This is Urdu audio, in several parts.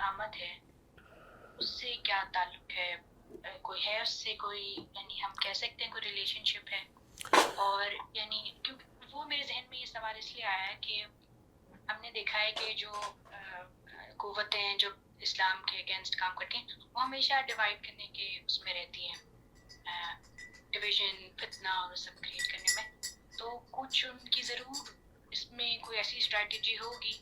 آمد ہے اس سے کیا تعلق ہے؟ کوئی ہے اس سے کوئی، یعنی ہم کہہ سکتے ہیں کوئی ریلیشن شپ ہے؟ اور یعنی کیونکہ وہ میرے ذہن میں یہ سوال اس لیے آیا ہے کہ ہم نے دیکھا ہے کہ جو قوتیں جو اسلام کے اگینسٹ کام کرتی ہیں وہ ہمیشہ ڈیوائڈ کرنے کے اس میں رہتی ہیں، ڈویژن، فتنہ اور سب کریٹ کرنے میں. تو کچھ ان کی ضرور اس میں کوئی ایسی اسٹریٹجی ہوگی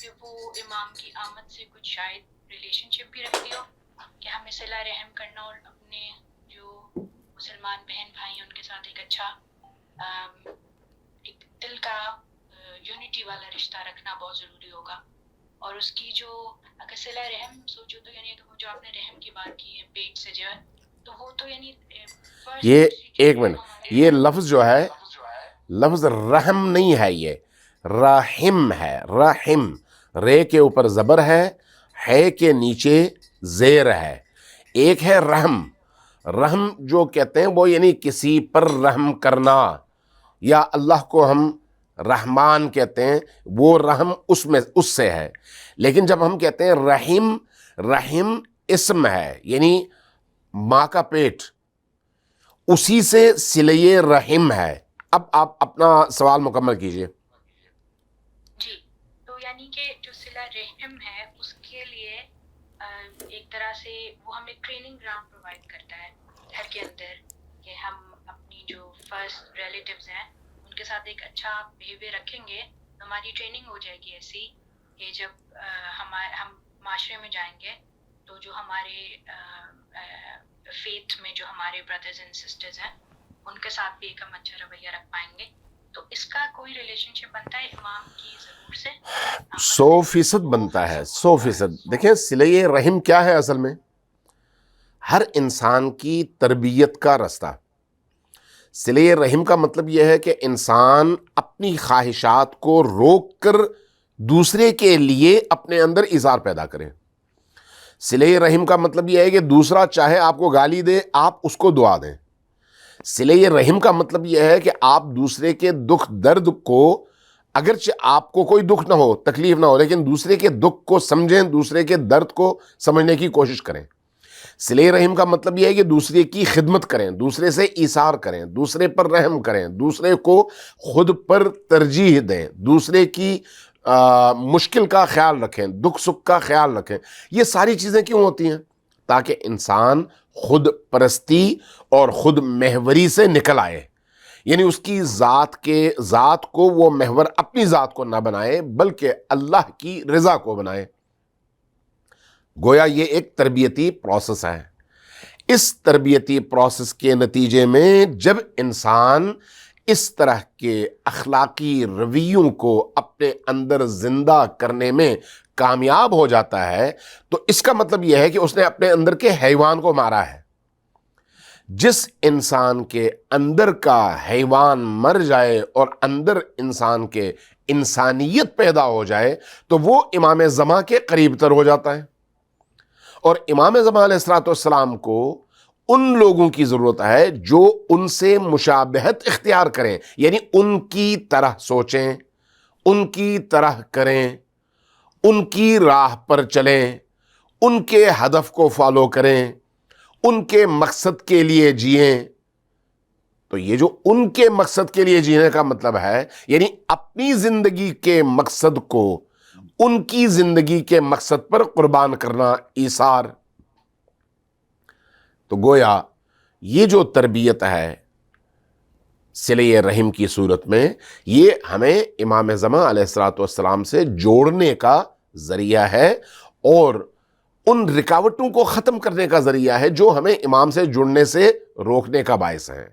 کہ وہ امام کی آمد سے کچھ شاید ریلیشن شپ بھی رکھتی ہو، کہ ہمیں صلہ رحم کرنا اور اپنے جو مسلمان بہن بھائی ہیں ان کے ساتھ ایک اچھا ایک دل کا یونٹی والا رشتہ رکھنا بہت ضروری ہوگا. اور اس کی جو اگر صلہ رحم سوچو تو یعنی وہ جو آپ نے رحم کی بات کی ہے پیٹ سے جو ہے، تو وہ تو یعنی یہ ایک منٹ، یہ لفظ جو ہے لفظ رحم نہیں ہے، یہ رحم ہے. رحم، رے کے اوپر زبر ہے کے نیچے زیر ہے. ایک ہے رحم. رحم جو کہتے ہیں وہ یعنی کسی پر رحم کرنا، یا اللہ کو ہم رحمان کہتے ہیں، وہ رحم اس سے ہے. لیکن جب ہم کہتے ہیں رحیم، رحیم اسم ہے، یعنی ماں کا پیٹ، اسی سے صلہ رحم ہے. اب آپ اپنا سوال مکمل کیجئے. جی، تو یعنی کہ جو صلہ رحم ہے اس کے لیے ایک طرح سے وہ ہمیں ٹریننگ گراؤنڈ پرووائڈ کرتا ہے گھر کے اندر، کہ ہم اپنی جو فرسٹ ریلیٹیوز ہیں ان کے ساتھ ایک اچھا بیہیویئر رکھیں گے تو ہماری ٹریننگ ہو جائے گی ایسی کہ جب ہم معاشرے میں جائیں گے تو جو ہمارے فیتھ میں جو ہمارے بردرز اینڈ سسٹرز ہیں ان کے ساتھ بھی ایک ہم اچھا رویہ رکھ پائیں گے. تو اس کا کوئی ریلیشن شپ بنتا ہے امام کی ضرور سے؟ 100% بنتا ہے، 100%. دیکھیں صلہ رحم کیا ہے اصل میں؟ ہر انسان کی تربیت کا راستہ. صلہ رحم کا مطلب یہ ہے کہ انسان اپنی خواہشات کو روک کر دوسرے کے لیے اپنے اندر اظہار پیدا کرے. صلہ رحم کا مطلب یہ ہے کہ دوسرا چاہے آپ کو گالی دے آپ اس کو دعا دیں. صلہ رحم کا مطلب یہ ہے کہ آپ دوسرے کے دکھ درد کو، اگرچہ آپ کو کوئی دکھ نہ ہو، تکلیف نہ ہو، لیکن دوسرے کے دکھ کو سمجھیں، دوسرے کے درد کو سمجھنے کی کوشش کریں. صلہ رحم کا مطلب یہ ہے کہ دوسرے کی خدمت کریں، دوسرے سے ایثار کریں، دوسرے پر رحم کریں، دوسرے کو خود پر ترجیح دیں، دوسرے کی مشکل کا خیال رکھیں، دکھ سکھ کا خیال رکھیں. یہ ساری چیزیں کیوں ہوتی ہیں؟ تاکہ انسان خود پرستی اور خود محوری سے نکل آئے. یعنی اس کی ذات کو وہ محور اپنی ذات کو نہ بنائے بلکہ اللہ کی رضا کو بنائے. گویا یہ ایک تربیتی پروسیس ہے. اس تربیتی پروسیس کے نتیجے میں جب انسان اس طرح کے اخلاقی رویوں کو اپنے اندر زندہ کرنے میں کامیاب ہو جاتا ہے تو اس کا مطلب یہ ہے کہ اس نے اپنے اندر کے حیوان کو مارا ہے. جس انسان کے اندر کا حیوان مر جائے اور اندر انسان کے انسانیت پیدا ہو جائے تو وہ امام زمان کے قریب تر ہو جاتا ہے. اور امام زمان علیہ الصلوۃ والسلام کو ان لوگوں کی ضرورت ہے جو ان سے مشابہت اختیار کریں، یعنی ان کی طرح سوچیں، ان کی طرح کریں، ان کی راہ پر چلیں، ان کے ہدف کو فالو کریں، ان کے مقصد کے لیے جئیں. تو یہ جو ان کے مقصد کے لیے جینے کا مطلب ہے، یعنی اپنی زندگی کے مقصد کو ان کی زندگی کے مقصد پر قربان کرنا، ایثار. تو گویا یہ جو تربیت ہے صلہ رحم کی صورت میں، یہ ہمیں امام زمان علیہ الصلوۃ والسلام سے جوڑنے کا ذریعہ ہے اور ان رکاوٹوں کو ختم کرنے کا ذریعہ ہے جو ہمیں امام سے جڑنے سے روکنے کا باعث ہیں.